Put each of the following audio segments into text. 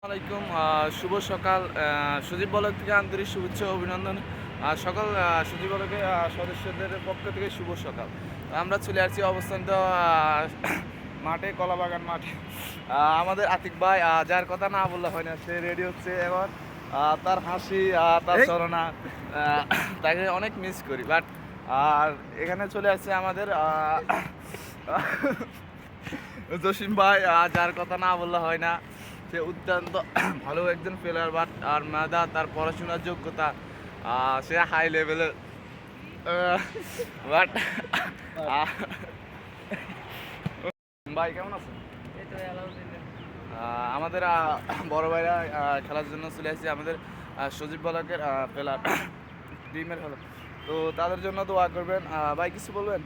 আসসালামাইকুম শুভ সকাল সজীব বলক থেকে আন্তরিক শুভেচ্ছা ও অভিনন্দন সকল সজীব বলকের সদস্যদের পক্ষ থেকে শুভ সকাল। আমরা চলে আসছি অবস্থানটা মাঠে, কলাবাগান মাঠে। আমাদের আতিক ভাই যার কথা না বললে হয় না, সে রেডি হচ্ছে এখন। তার হাসি, তার চলনা, তাকে অনেক মিস করি। বাট আর এখানে চলে আসছে আমাদের জসিম ভাই, যার কথা না বললে হয় না। সে অত্যন্ত ভালো একজন প্লেয়ার, বাট আর মেধা, তার পড়াশোনার যোগ্যতা, সে হাই লেভেলের। বাট ভাই কেমন আছেন? আমাদের বড় ভাইরা খেলার জন্য চলে আসছে, আমাদের সজীব বলকের প্লেয়ার টিমের খেলা। তো তাদের জন্য দোয়া করবেন। ভাই কিছু বলবেন?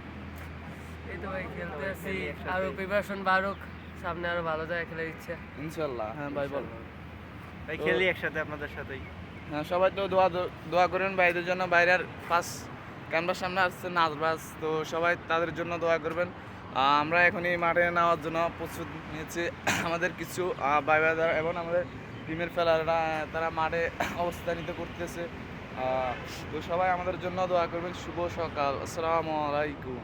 এই তো ভাই খেলতে আসছি, আরো প্রিপারেশন বাড়ুক, সামনে আরো ভালো জায়গায় খেলার ইচ্ছা। ইনশাল্লাহ। হ্যাঁ ভাই বল। ভাই তো- খেলি একসাথে আপনাদের সাথেই। হ্যাঁ, সবাই তো দোয়া করেন ভাইদের জন্য। বাইরের ফার্স্ট ক্যামেরার সামনে আসছে নাচবাস, তো সবাই তাদের জন্য দোয়া করবেন। আমরা এখনই মাঠে নেওয়ার জন্য প্রস্তুত নিয়েছি। আমাদের কিছু ভাই ভাইরা এবং আমাদের টিমের খেলোয়াড়রা তারা মাঠে অবস্থানিত করতেছে। তো সবাই আমাদের জন্য দোয়া করবেন। শুভ সকাল, আসসালামু আলাইকুম।